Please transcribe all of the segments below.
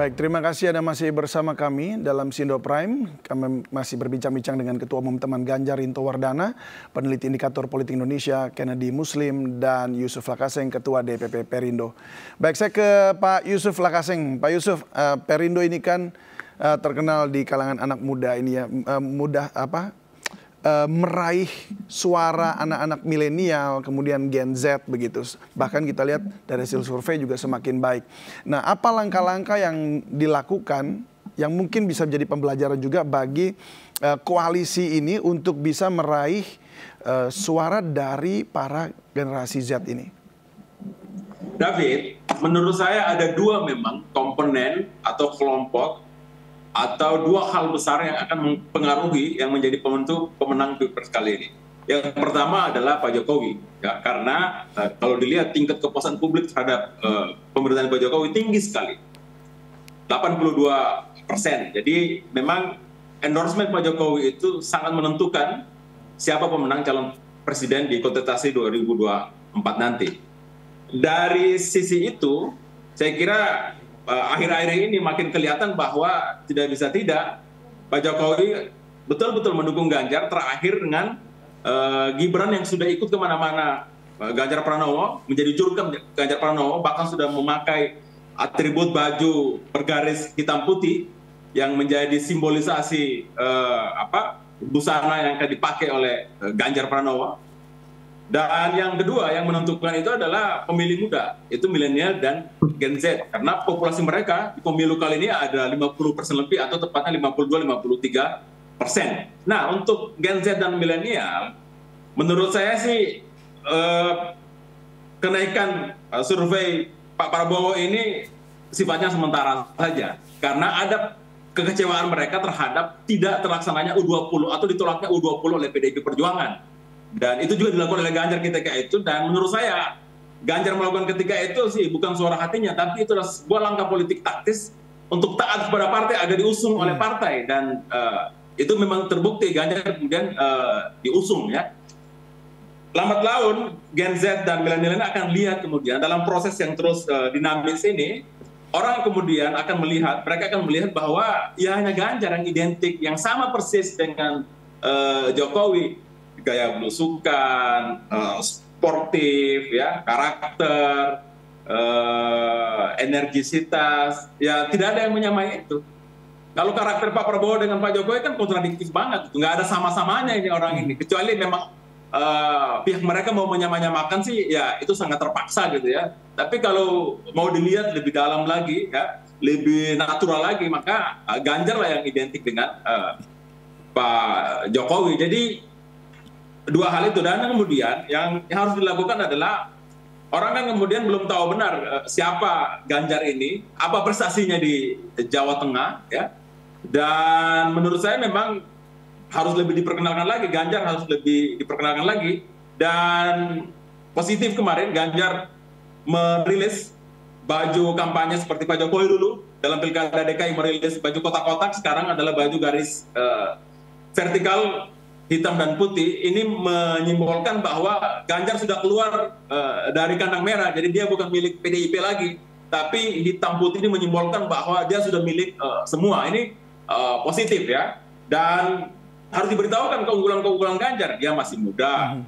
Baik, terima kasih Anda masih bersama kami dalam Sindo Prime. Kami masih berbincang-bincang dengan Ketua Umum Teman Ganjar Rinto Wardana, peneliti Indikator Politik Indonesia Kennedy Muslim, dan Yusuf Lakaseng, Ketua DPP Perindo. Baik, saya ke Pak Yusuf Lakaseng. Pak Yusuf, Perindo ini kan terkenal di kalangan anak muda ini ya, meraih suara anak-anak milenial, kemudian Gen Z begitu. Bahkan kita lihat dari hasil survei juga semakin baik. Nah, apa langkah-langkah yang dilakukan yang mungkin bisa menjadi pembelajaran juga bagi koalisi ini untuk bisa meraih suara dari para generasi Z ini? David, menurut saya ada dua memang komponen atau kelompok atau dua hal besar yang akan mempengaruhi yang menjadi penentu pemenang Pilpres kali ini. Yang pertama adalah Pak Jokowi, ya, karena kalau dilihat tingkat kepuasan publik terhadap pemerintahan Pak Jokowi tinggi sekali, 82%. Jadi memang endorsement Pak Jokowi itu sangat menentukan siapa pemenang calon presiden di kontestasi 2024 nanti. Dari sisi itu, saya kira akhir-akhir ini makin kelihatan bahwa tidak bisa tidak Pak Jokowi betul-betul mendukung Ganjar, terakhir dengan Gibran yang sudah ikut kemana-mana Ganjar Pranowo, menjadi jurkam Ganjar Pranowo, bahkan sudah memakai atribut baju bergaris hitam putih yang menjadi simbolisasi busana yang akan dipakai oleh Ganjar Pranowo. Dan yang kedua yang menentukan itu adalah pemilih muda, itu milenial dan Gen Z. Karena populasi mereka di pemilu kali ini ada 50% lebih atau tepatnya 52-53%. Nah, untuk Gen Z dan milenial, menurut saya sih kenaikan survei Pak Prabowo ini sifatnya sementara saja. Karena ada kekecewaan mereka terhadap tidak terlaksananya U20 atau ditolaknya U20 oleh PDIP Perjuangan. Dan itu juga dilakukan oleh Ganjar ketika itu, dan menurut saya Ganjar melakukan ketika itu sih bukan suara hatinya, tapi itu adalah sebuah langkah politik taktis untuk taat kepada partai agar diusung oleh partai, dan itu memang terbukti Ganjar kemudian diusung ya. Lambat laun Gen Z dan milenial akan lihat kemudian dalam proses yang terus dinamis ini, orang kemudian akan melihat, mereka akan melihat bahwa ya hanya Ganjar yang identik, yang sama persis dengan Jokowi. Gaya belusukan, sportif, ya, karakter, energisitas, ya tidak ada yang menyamai itu. Kalau karakter Pak Prabowo dengan Pak Jokowi kan kontradiktif banget, nggak ada sama-samanya ini orang ini. Kecuali memang pihak mereka mau menyamakan sih, ya itu sangat terpaksa gitu ya. Tapi kalau mau dilihat lebih dalam lagi, ya lebih natural lagi, maka Ganjar lah yang identik dengan Pak Jokowi. Jadi dua hal itu, dan kemudian yang harus dilakukan adalah orang kan kemudian belum tahu benar siapa Ganjar ini, apa prestasinya di Jawa Tengah, ya. Dan menurut saya memang harus lebih diperkenalkan lagi, Ganjar harus lebih diperkenalkan lagi. Dan positif kemarin Ganjar merilis baju kampanye seperti Pak Jokowi dulu dalam Pilkada DKI merilis baju kotak-kotak, sekarang adalah baju garis vertikal hitam dan putih. Ini menyimbolkan bahwa Ganjar sudah keluar dari kandang merah, jadi dia bukan milik PDIP lagi, tapi hitam putih ini menyimbolkan bahwa dia sudah milik semua. Ini positif ya, dan harus diberitahukan keunggulan-keunggulan Ganjar. Dia masih muda,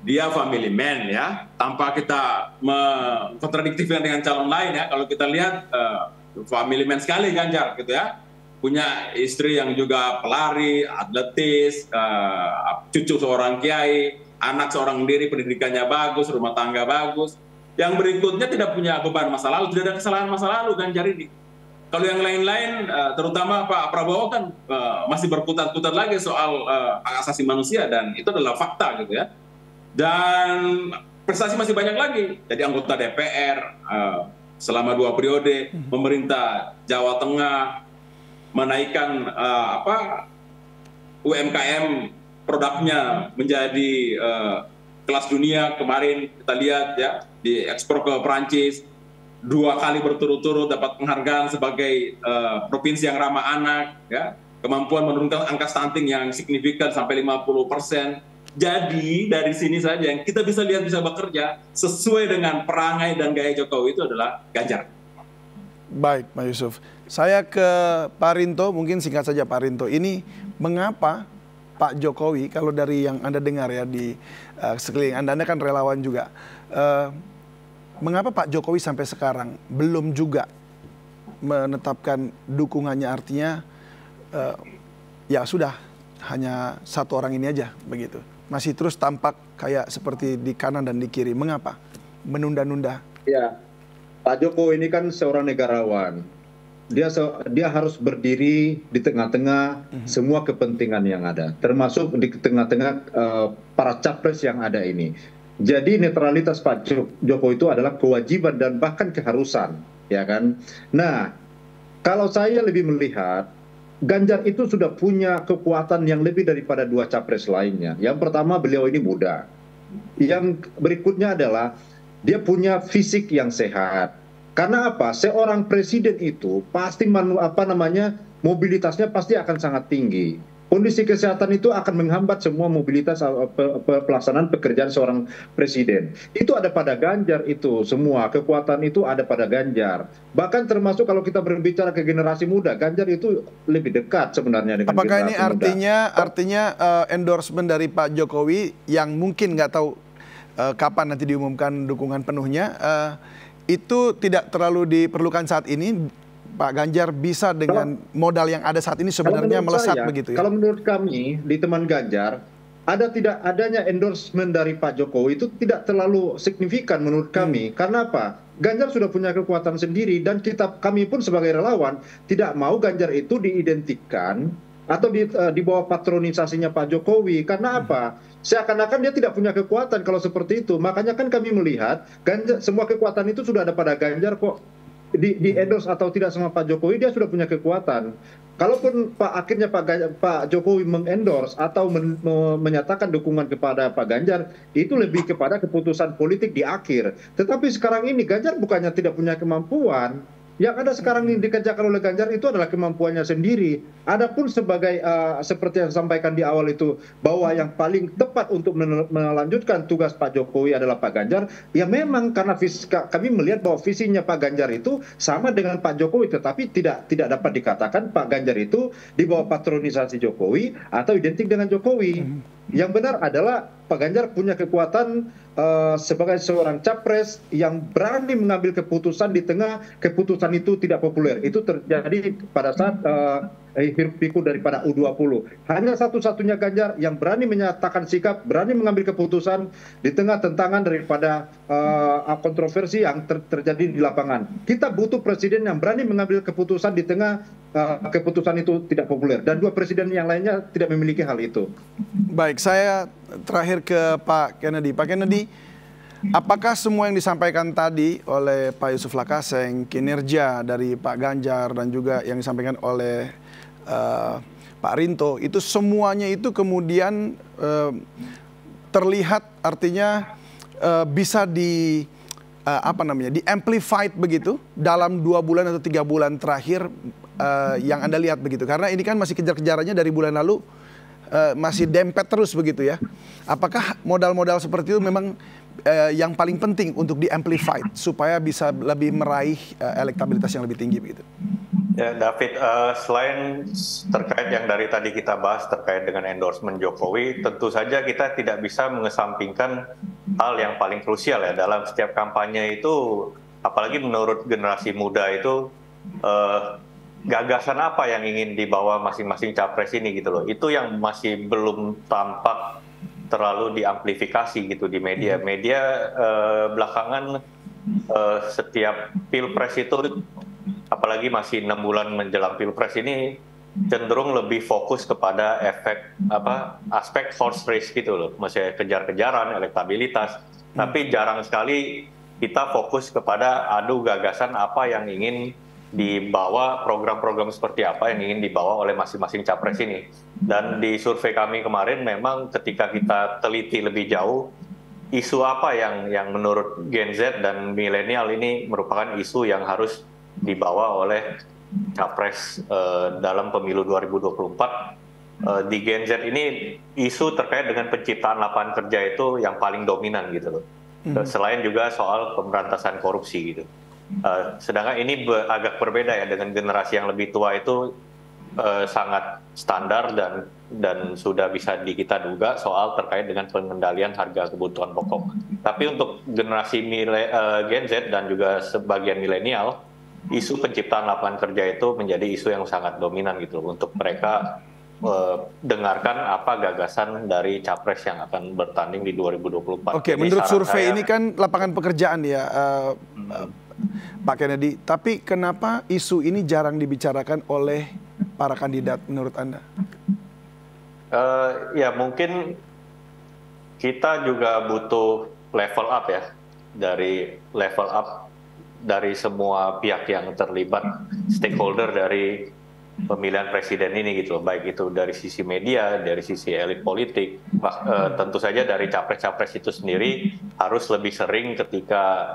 dia family man ya, tanpa kita kontradiktifkan dengan calon lain ya. Kalau kita lihat family man sekali Ganjar gitu ya. Punya istri yang juga pelari, atletis, cucu seorang kiai, anak seorang diri, pendidikannya bagus, rumah tangga bagus. Yang berikutnya tidak punya beban masa lalu, tidak ada kesalahan masa lalu Ganjar ini. Kalau yang lain-lain, terutama Pak Prabowo kan masih berkutat-kutat lagi soal hak asasi manusia, dan itu adalah fakta gitu ya. Dan prestasi masih banyak lagi. Jadi anggota DPR selama 2 periode, pemerintah Jawa Tengah, menaikkan UMKM produknya menjadi kelas dunia. Kemarin kita lihat ya, diekspor ke Perancis, 2 kali berturut-turut dapat penghargaan sebagai provinsi yang ramah anak, ya, kemampuan menurunkan angka stunting yang signifikan sampai 50%. Jadi dari sini saja yang kita bisa lihat bisa bekerja sesuai dengan perangai dan gaya Jokowi itu adalah Ganjar. Baik, Pak Yusuf. Saya ke Pak Rinto, mungkin singkat saja Pak Rinto. Ini mengapa Pak Jokowi, kalau dari yang Anda dengar ya di sekeliling Anda kan relawan juga. Mengapa Pak Jokowi sampai sekarang belum juga menetapkan dukungannya, artinya ya sudah hanya satu orang ini aja begitu. Masih terus tampak kayak seperti di kanan dan di kiri. Mengapa? Menunda-nunda. Ya, Pak Jokowi ini kan seorang negarawan. Dia harus berdiri di tengah-tengah semua kepentingan yang ada, termasuk di tengah-tengah para capres yang ada ini. Jadi netralitas Pak Jokowi itu adalah kewajiban dan bahkan keharusan, ya kan? Nah, kalau saya lebih melihat Ganjar itu sudah punya kekuatan yang lebih daripada dua capres lainnya. Yang pertama, beliau ini muda. Yang berikutnya adalah dia punya fisik yang sehat. Karena apa? Seorang presiden itu pasti mobilitasnya pasti akan sangat tinggi. Kondisi kesehatan itu akan menghambat semua mobilitas pelaksanaan pekerjaan seorang presiden. Itu ada pada Ganjar itu, semua kekuatan itu ada pada Ganjar. Bahkan termasuk kalau kita berbicara ke generasi muda, Ganjar itu lebih dekat sebenarnya dengan apakah generasi ini artinya endorsement dari Pak Jokowi yang mungkin nggak tahu kapan nanti diumumkan dukungan penuhnya, itu tidak terlalu diperlukan saat ini? Pak Ganjar bisa dengan modal yang ada saat ini sebenarnya melesat begitu ya? Kalau menurut kami di teman Ganjar, tidak adanya endorsement dari Pak Jokowi itu tidak terlalu signifikan menurut kami. Karena apa? Ganjar sudah punya kekuatan sendiri dan kami pun sebagai relawan tidak mau Ganjar itu diidentikan atau di bawah patronisasinya Pak Jokowi. Karena apa? Seakan-akan dia tidak punya kekuatan kalau seperti itu. Makanya kan kami melihat Ganjar, semua kekuatan itu sudah ada pada Ganjar kok. Di endorse atau tidak sama Pak Jokowi, dia sudah punya kekuatan. Kalaupun akhirnya Pak Jokowi mengendorse atau menyatakan dukungan kepada Pak Ganjar, itu lebih kepada keputusan politik di akhir. Tetapi sekarang ini Ganjar bukannya tidak punya kemampuan. Yang ada sekarang ini dikerjakan oleh Ganjar itu adalah kemampuannya sendiri. Adapun sebagai seperti yang disampaikan di awal itu, bahwa yang paling tepat untuk melanjutkan tugas Pak Jokowi adalah Pak Ganjar, ya memang karena kami melihat bahwa visinya Pak Ganjar itu sama dengan Pak Jokowi, tetapi tidak dapat dikatakan Pak Ganjar itu di bawah patronisasi Jokowi atau identik dengan Jokowi. Yang benar adalah Pak Ganjar punya kekuatan sebagai seorang capres yang berani mengambil keputusan di tengah keputusan itu tidak populer. Itu terjadi pada saat hiruk pikuk daripada U20. Hanya satu-satunya Ganjar yang berani menyatakan sikap, berani mengambil keputusan di tengah tentangan daripada kontroversi yang terjadi di lapangan. Kita butuh presiden yang berani mengambil keputusan di tengah keputusan itu tidak populer. Dan dua presiden yang lainnya tidak memiliki hal itu. Baik, saya terakhir ke Pak Kennedy. Pak Kennedy, apakah semua yang disampaikan tadi oleh Pak Yusuf Lakaseng, kinerja dari Pak Ganjar dan juga yang disampaikan oleh Pak Rinto, itu semuanya itu kemudian terlihat artinya bisa di amplified begitu dalam 2 bulan atau 3 bulan terakhir yang Anda lihat begitu? Karena ini kan masih kejar-kejarannya dari bulan lalu, masih dempet terus begitu ya. Apakah modal-modal seperti itu memang yang paling penting untuk di-amplified supaya bisa lebih meraih elektabilitas yang lebih tinggi begitu? Ya, David, selain terkait yang dari tadi kita bahas terkait dengan endorsement Jokowi, tentu saja kita tidak bisa mengesampingkan hal yang paling krusial ya dalam setiap kampanye itu, apalagi menurut generasi muda itu, gagasan apa yang ingin dibawa masing-masing capres ini gitu loh. Itu yang masih belum tampak terlalu diamplifikasi gitu di media. Media belakangan setiap pilpres itu, apalagi masih 6 bulan menjelang pilpres ini, cenderung lebih fokus kepada aspek horse race gitu loh, masih kejar-kejaran elektabilitas. Tapi jarang sekali kita fokus kepada gagasan apa yang ingin dibawa, program-program seperti apa yang ingin dibawa oleh masing-masing capres ini. Dan di survei kami kemarin memang ketika kita teliti lebih jauh, isu apa yang menurut Gen Z dan milenial ini merupakan isu yang harus dibawa oleh capres dalam pemilu 2024. Di Gen Z ini isu terkait dengan penciptaan lapangan kerja itu yang paling dominan gitu loh. Selain juga soal pemberantasan korupsi gitu. Sedangkan ini agak berbeda ya dengan generasi yang lebih tua itu sangat standar dan sudah bisa kita duga soal terkait dengan pengendalian harga kebutuhan pokok. Tapi untuk generasi Gen Z dan juga sebagian milenial, isu penciptaan lapangan kerja itu menjadi isu yang sangat dominan gitu untuk mereka dengarkan apa gagasan dari capres yang akan bertanding di 2024. Oke, Jadi menurut saran survei saya, ini kan lapangan pekerjaan ya, Pak Kennedy. Tapi kenapa isu ini jarang dibicarakan oleh para kandidat menurut Anda? ya mungkin kita juga butuh level up ya, dari level up dari semua pihak yang terlibat, stakeholder dari pemilihan presiden ini gitu, baik itu dari sisi media, dari sisi elit politik, tentu saja dari capres-capres itu sendiri harus lebih sering ketika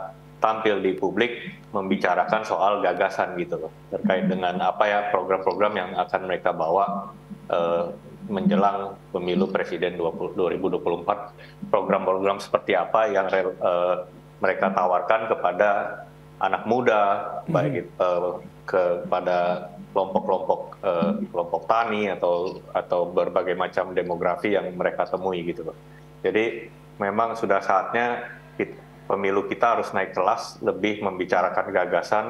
tampil di publik membicarakan soal gagasan gitu loh, terkait dengan apa ya program-program yang akan mereka bawa menjelang pemilu presiden 2024, program-program seperti apa yang mereka tawarkan kepada anak muda, baik kepada kelompok tani atau berbagai macam demografi yang mereka temui gitu loh. Jadi memang sudah saatnya pemilu kita harus naik kelas, lebih membicarakan gagasan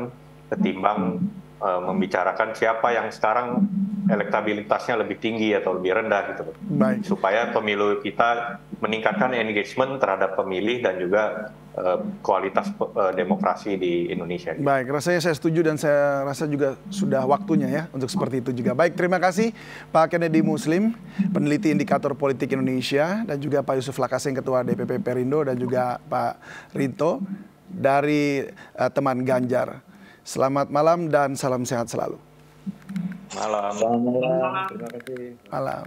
ketimbang membicarakan siapa yang sekarang elektabilitasnya lebih tinggi atau lebih rendah gitu loh. Baik. Supaya pemilu kita meningkatkan engagement terhadap pemilih dan juga kualitas demokrasi di Indonesia. Baik, rasanya saya setuju dan saya rasa juga sudah waktunya ya untuk seperti itu juga. Baik, terima kasih Pak Kennedy Muslim, peneliti indikator politik Indonesia, dan juga Pak Yusuf Lakasseng, Ketua DPP Perindo, dan juga Pak Rinto dari teman Ganjar. Selamat malam dan salam sehat selalu. Malam. Selamat malam. Terima kasih. Malam.